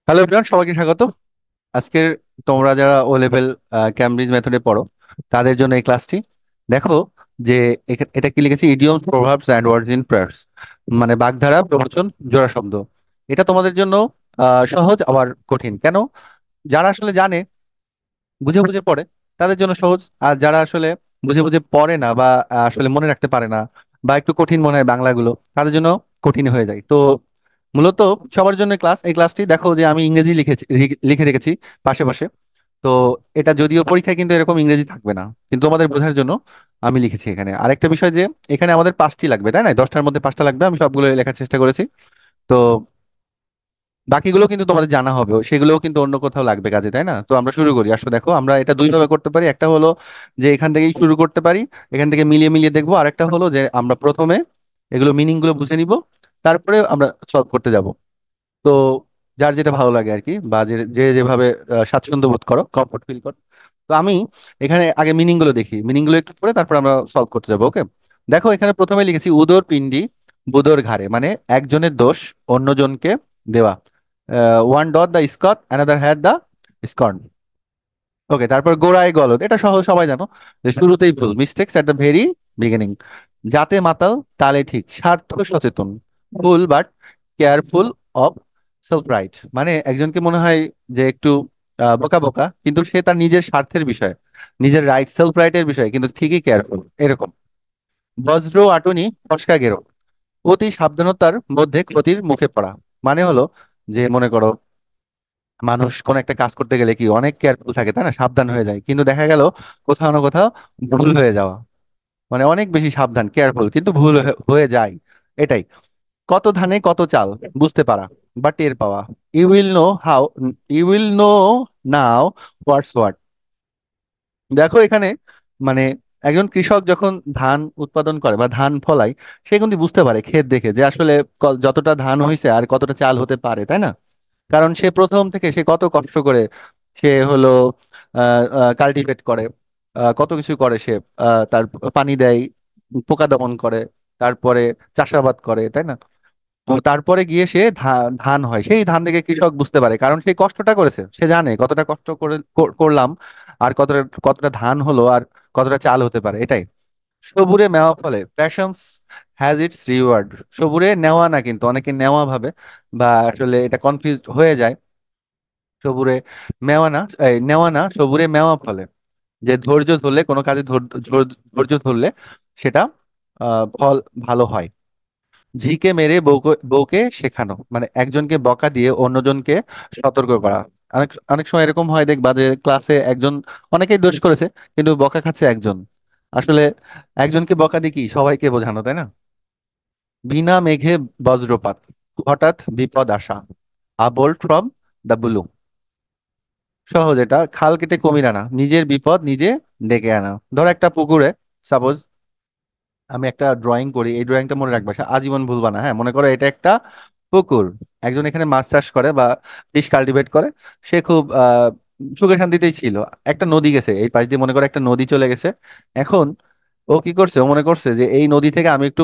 Hello everyone, সবাইকে স্বাগত। আজকের তোমরা যারা ও লেভেল ক্যামব্রিজ মেথডে পড়ো তাদের জন্য এই ক্লাসটি। দেখো যে এটা কি লিখেছি, idioms প্রভাবস and words in prayers, মানে বাগধারা, প্রবচন, জোড়া শব্দ। এটা তোমাদের জন্য সহজ আবার কঠিন। কেন? যারা আসলে জানে, বুঝে বুঝে পড়ে, তাদের জন্য সহজ। আর যারা আসলে বুঝে বুঝে পড়ে না বা আসলে মনে রাখতে পারে না, বা একটু কঠিন মনে হয় বাংলাগুলো, তাদের জন্য কঠিন হয়ে যায়। তো মূলত সবার জন্য ক্লাস, এই ক্লাসটি দেখো যে আমি ইংরেজি লিখে রেখেছি পাশে পাশে। তো এটা যদিও পরীক্ষায় কিন্তু এরকম ইংরেজি থাকবে না, কিন্তু আমাদের বোঝার জন্য আমি লিখেছি এখানে। আরেকটা বিষয় যে এখানে আমাদের 5টি লাগবে, তাই না? 10টার মধ্যে 5টা লাগবে, আমি সবগুলো লেখার চেষ্টা করেছি। তো বাকিগুলো কিন্তু তোমাদের জানা হবে, সেগুলোও কিন্তু অন্য কোথাও লাগবে কাজে, তাই না? তো আমরা শুরু করি। আসলে দেখো, আমরা এটা দুই ভাবে করতে পারি। একটা হলো যে এখান থেকেই শুরু করতে পারি, এখান থেকে মিলিয়ে মিলিয়ে দেখবো। আরেকটা হলো যে আমরা প্রথমে এগুলো মিনিং গুলো বুঝে নিব, তারপরে আমরা সলভ করতে যাব। তো যার যেটা ভালো লাগে আর কি, বা যে যে যেভাবে স্বাচ্ছন্দ্য বোধ করো, কমফোর্ট ফিল করো। তো আমি এখানে আগে মিনিং গুলো দেখি, মিনিং গুলো একটু পরে তারপর আমরা সলভ করতে যাবো। ওকে, দেখো এখানে প্রথমে লিখেছি উদর পিণ্ডি বুদর ঘাড়ে, মানে একজনের দোষ অন্যজনকে দেওয়া। One does the scathe another had the scorn. Okay, তারপর গোড়ায় গলদ, এটা সহজ, সবাই জানো যে শুরুতেই ভুল, mistakes at the very beginning. যাতে মাতাল তালে ঠিক, স্বার্থ সচেতন, fool but careful of self right, মানে একজনকে মনে হয় যে একটু বোকা বোকা, কিন্তু সে তার নিজের স্বার্থের বিষয়ে, নিজের রাইট, সেলফ রাইটের বিষয়ে কিন্তু ঠিকই কেয়ারফুল, এরকম। বজ্র আটুনি ফসকা গেরো, অতি সাবধানতার মধ্যে ক্ষতির মুখে পড়া। মানে হলো যে মনে করো মানুষ কোন একটা কাজ করতে গেলে কি অনেক কেয়ারফুল থাকে, তাই না? সাবধান হয়ে যায়, কিন্তু দেখা গেল কোথাও না কোথাও ভুল হয়ে যাওয়া, মানে অনেক বেশি সাবধান কেয়ারফুল কিন্তু ভুল হয়ে যায়, এটাই। কত ধানে কত চাল বুঝতে পারা বা টের পাওয়া। You will know how, you will know now what's what. দেখো এখানে মানে একজন কৃষক যখন ধান উৎপাদন করে বা ধান ফলায়, সে কিন্তু বুঝতে পারে ক্ষেত দেখে যে আসলে যতটা ধান হয়েছে আর কতটা চাল হতে পারে, তাই না? কারণ সে প্রথম থেকে সে কত কষ্ট করে সে হলো কাল্টিভেট করে, কত কিছু করে সে, তার পানি দেয়, পোকা দমন করে, তারপরে চাষাবাদ করে, তাই না? তো তারপরে গিয়ে সে ধান হয়, সেই ধান থেকে কৃষক বুঝতে পারে, কারণ সে কষ্টটা করেছে, সে জানে কতটা কষ্ট করে করলাম, আর কতটা কতটা ধান হলো, আর কতটা চাল হতে পারে, এটাই। সবুরে মেওয়া ফলে, প্যাশনস হ্যাজ ইটস রিওয়ার্ড। সবুরে নেওয়া না, কিন্তু অনেকে নেওয়া ভাবে, বা আসলে এটা কনফিউজ হয়ে যায়। সবুরে মেওয়া না, নেওয়া না, সবুরে মেওয়া ফলে, যে ধৈর্য ধরলে কোনো কাজে ধৈর্য ধরলে সেটা ফল ভালো হয়। ঝিকে মেরে বউকে বউকে শেখানো, মানে একজনকে বকা দিয়ে অন্যজনকে সতর্ক করা। অনেক অনেক সময় এরকম হয়, দেখবা যে ক্লাসে একজন, অনেকেই দোষ করেছে কিন্তু বকা খাচ্ছে একজন। আসলে একজনকে বকা দিয়ে কি সবাইকে বোঝানো, তাই না? বিনা মেঘে বজ্রপাত, হঠাৎ বিপদ আসা, a bolt from the blue. সহজ, এটা খাল কেটে কুমির আনা, নিজের বিপদ নিজে ডেকে আনা। ধর একটা পুকুরে, সাপোজ আমি একটা ড্রয়িং করি, এই ড্রয়িংটা মনে রাখবা, আজীবন ভুলবা না। হ্যাঁ, মনে করো এটা একটা পুকুর, একজন এখানে মাছ চাষ করে বা ফিশ কাল্টিভেট করে, সে খুব সুখে শান্তিতেই ছিল। একটা নদী গেছে এই পাশ দিয়ে, মনে করো একটা নদী চলে গেছে। এখন ও কি করছে, ও মনে করছে যে এই নদী থেকে আমি একটু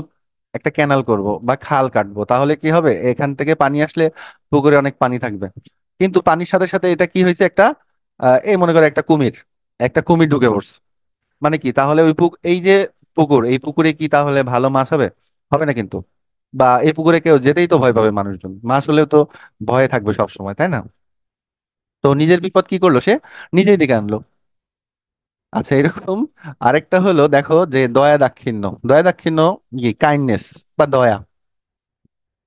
একটা ক্যানাল করব বা খাল কাটবো, তাহলে কি হবে, এখান থেকে পানি আসলে পুকুরে অনেক পানি থাকবে। কিন্তু পানির সাথে সাথে এটা কি হয়েছে, একটা এই মনে করো একটা কুমির ঢুকে পড়ছে। মানে কি তাহলে এই যে পুকুর, এই পুকুরে কি তাহলে ভালো মাছ হবে? হবে না কিন্তু। বা এই পুকুরে কেউ যেতেই তো ভয় পাবে মানুষজন, মাছ হলেও তো ভয়ে থাকবে সব সময়, তাই না? তো নিজের বিপদ কি করলো সে, নিজেই ডেকে আনলো। আচ্ছা, এরকম আরেকটা হলো, দেখো যে দয়া দাক্ষিণ্য, দয়া দাক্ষিণ্য কি, কাইন্ডনেস বা দয়া।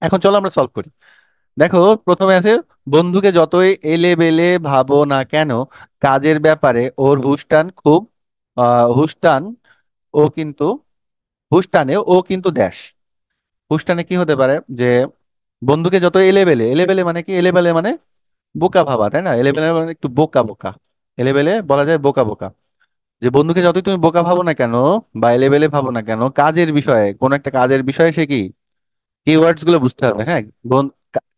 এখন চলো আমরা সলভ করি। দেখো প্রথমে আছে, বন্ধুকে যতই এলেবেলে ভাবো না কেন, কাজের ব্যাপারে ওর হুশটান খুব, হুশটান ও কিন্তু, হুশটানে ও কিন্তু দেশ। হুশটানে কি হতে পারে, যে বন্ধুকে যত এলেবেলে, এলেবেলে মানে কি, এলেবেলে মানে বোকা ভাবা, তাই না? এলেবেলে মানে একটু বোকা বোকা, এলেবেলে বলা যায় বোকা বোকা। যে বন্ধুকে যতই তুমি বোকা ভাবো না কেন বা এলেবেলে ভাবো না কেন, কাজের বিষয়ে, কোন একটা কাজের বিষয়ে সে কি, কিওয়ার্ডস গুলো বুঝতে হবে। হ্যাঁ,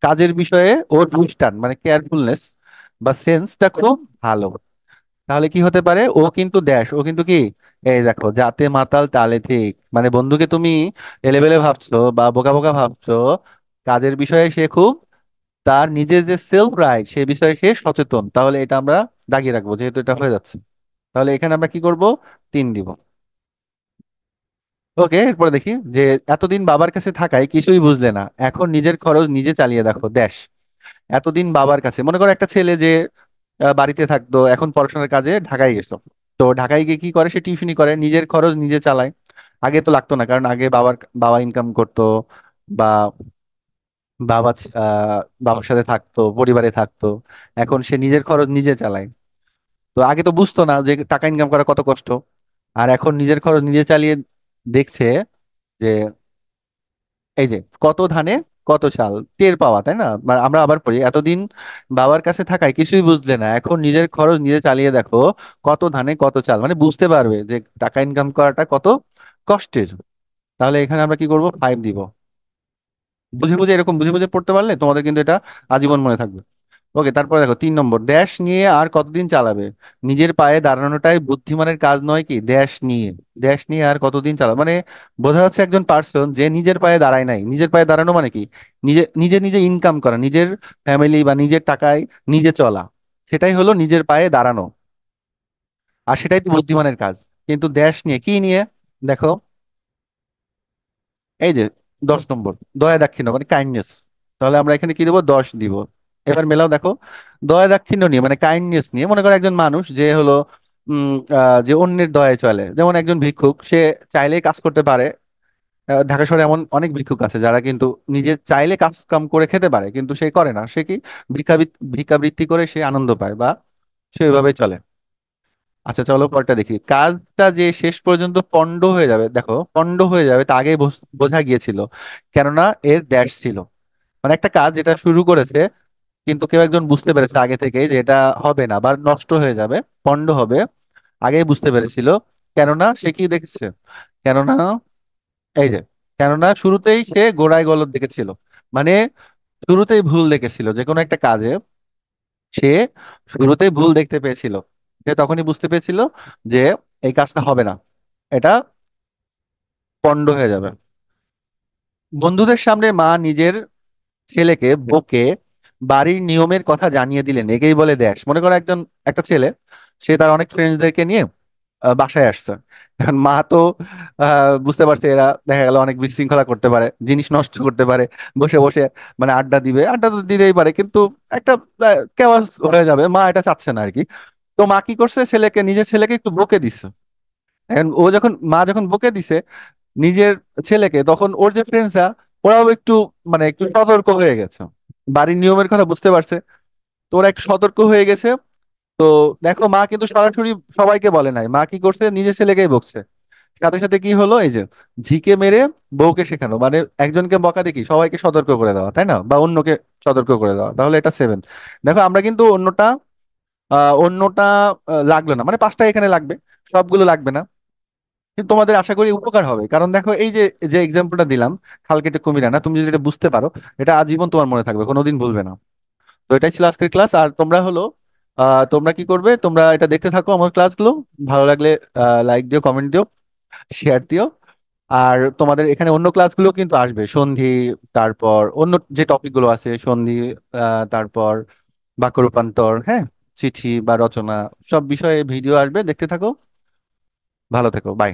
কাজের বিষয়ে ওর হুশটান মানে কেয়ারফুলনেস বা সেন্সটা খুব ভালো। তাহলে কি হতে পারে, ও কিন্তু দেশ, ও কিন্তু কি, এই দেখো, যাতে মাতাল তালে ঠিক, মানে বন্ধুকে তুমি এলেবেলে ভাবছো বা বোকা বোকা ভাবছো, কাজের বিষয়ে সে খুব তার নিজের যে সেলফ রাইট সে বিষয়ে সে সচেতন, তাহলে এটা আমরা দাগিয়ে রাখবো যেহেতু এটা হয়ে যাচ্ছে। তাহলে এখানে আমরা কি করব, 3 দিব। ওকে, এরপরে দেখি যে এতদিন বাবার কাছে থাকায় কিছুই বুঝলে না, এখন নিজের খরচ নিজে চালিয়ে দেখো দেশ। এতদিন বাবার কাছে, মনে করো একটা ছেলে যে বাড়িতে থাকতো, এখন পড়াশোনার কাজে ঢাকায় গেছে। তো ঢাকায় গিয়ে কি করে, সে টিউশনি করে, নিজের খরচ নিজে চালায়। আগে তো লাগতো না, কারণ আগে বাবা ইনকাম করতো, বা বাবা বাবার সাথে থাকতো, পরিবারে থাকতো। এখন সে নিজের খরচ নিজে চালায়। তো আগে তো বুঝতো না যে টাকা ইনকাম করা কত কষ্ট। আর এখন নিজের খরচ নিজে চালিয়ে দেখছে যে এই যে কত ধানে কত চাল, টের পাওয়া, তাই না? মানে আমরা আবার পড়ি, এতদিন বাবার কাছে থাকায় কিছুই বুঝলে না, এখন নিজের খরচ নিজে চালিয়ে দেখো, কত ধানে কত চাল, মানে বুঝতে পারবে যে টাকা ইনকাম করাটা কত কষ্টের। তাহলে এখানে আমরা কি করব, 5 দিব। বুঝে বুঝে, এরকম বুঝে বুঝে পড়তে পারলে তোমাদের কিন্তু এটা আজীবন মনে থাকবে। ওকে, তারপরে দেখো 3 নম্বর, দেশ নিয়ে আর কতদিন চালাবে, নিজের পায়ে দাঁড়ানোটাই বুদ্ধিমানের কাজ নয় কি, দেশ নিয়ে। দেশ নিয়ে আর কতদিন চালাবে, মানে বোঝা যাচ্ছে একজন পার্সন যে নিজের পায়ে দাঁড়ায় নাই। নিজের পায়ে দাঁড়ানো মানে কি, নিজে নিজে নিজে ইনকাম করা, নিজের ফ্যামিলি বা নিজের টাকায় নিজে চলা, সেটাই হলো নিজের পায়ে দাঁড়ানো। আর সেটাই তো বুদ্ধিমানের কাজ। কিন্তু দেশ নিয়ে কি নিয়ে, দেখো এই যে 10 নম্বর, দয়া দাক্ষিণ্য মানে কাইন্ডনেস। তাহলে আমরা এখানে কি দেবো, 10 দিব। এবার মেলাও দেখো, দয়া দাক্ষিণ্য নিয়ে মানে কাইন্ডনেস নিয়ে, মনে করো একজন মানুষ যে হলো যে অন্যের দয়ায় চলে, যেমন একজন ভিক্ষুক, সে চাইলেই কাজ করতে পারে। ঢাকা শহরে এমন অনেক ভিক্ষুক আছে যারা কিন্তু নিজে চাইলে কাজ কাম করে খেতে পারে, কিন্তু সে করে না, সে কি ভিক্ষাবৃত্তি করে সে আনন্দ পায়, বা সে ওইভাবে চলে। আচ্ছা চলো পরটা দেখি, কাজটা যে শেষ পর্যন্ত পণ্ড হয়ে যাবে, দেখো পণ্ড হয়ে যাবে তা আগেই বোঝা গিয়েছিল, কেননা এর ড্যাশ ছিল। মানে একটা কাজ যেটা শুরু করেছে, কিন্তু কেউ একজন বুঝতে পেরেছে আগে থেকেই যে এটা হবে না বা নষ্ট হয়ে যাবে, পণ্ড হবে, আগেই বুঝতে পেরেছিল। কেননা সে কি দেখেছে, কেননা এই যে, কেননা শুরুতেই সে গোড়ায় গলদ দেখেছিল। মানে শুরুতেই ভুল দেখেছিল যে কোনো একটা কাজে, সে শুরুতেই ভুল দেখতে পেয়েছিল। সে তখনই বুঝতে পেরেছিল যে এই কাজটা হবে না, এটা পণ্ড হয়ে যাবে। বন্ধুদের সামনে মা নিজের ছেলেকে বকে বাড়ির নিয়মের কথা জানিয়ে দিলেন, একেই বলে দেশ। মনে করো একটা ছেলে, সে তার অনেক ফ্রেন্ডসদেরকে নিয়ে বাসায় আসছে। এখন মা তো বুঝতে পারছে এরা দেখা গেল অনেক বিশৃঙ্খলা করতে পারে, জিনিস নষ্ট করতে পারে, বসে বসে মানে আড্ডা দিবে, আড্ডা তো দিতেই পারে, কিন্তু একটা কেওয়াস হয়ে যাবে, মা এটা চাচ্ছে না আর কি। তো মা কি করছে, নিজের ছেলেকে একটু বকে দিচ্ছে। এখন মা যখন বকে দিছে নিজের ছেলেকে, তখন ওর যে ফ্রেন্ডসরা, ওরাও একটু মানে একটু সতর্ক হয়ে গেছে, বাড়ির নিয়মের কথা বুঝতে পারছে। তো ওরা একটু সতর্ক হয়ে গেছে। তো দেখো মা কিন্তু সরাসরি সবাইকে বলে নাই, মা কি করছে, নিজের ছেলেকেই বকছে। সাথে সাথে কি হলো, এই যে ঝিকে মেরে বউকে শেখানো, মানে একজনকে বকা দেখি সবাইকে সতর্ক করে দেওয়া, তাই না, বা অন্যকে সতর্ক করে দেওয়া, তাহলে এটা 7। দেখো আমরা কিন্তু অন্যটা লাগলো না, মানে 5টা এখানে লাগবে, সবগুলো লাগবে না। কিন্তু তোমাদের আশা করি উপকার হবে, কারণ দেখো এই যে যে এক্সাম্পলটা দিলাম, খাল কেটে কুমির আনা, তুমি যদি এটা বুঝতে পারো, এটা আজীবন তোমার মনে থাকবে, কোনোদিন ভুলবে না। তো এটাই ছিল আজকের ক্লাস। আর তোমরা হলো তোমরা কি করবে, তোমরা এটা দেখতে থাকো আমার ক্লাসগুলো। ভালো লাগলে লাইক দিও, কমেন্ট দিও, শেয়ার দিও। আর তোমাদের এখানে অন্য ক্লাসগুলো কিন্তু আসবে, সন্ধি, তারপর অন্য যে টপিকগুলো আছে, সন্ধি, তারপর বাক্য রূপান্তর, হ্যাঁ, চিঠি বা রচনা, সব বিষয়ে ভিডিও আসবে, দেখতে থাকো। ভালো থেকো, বাই।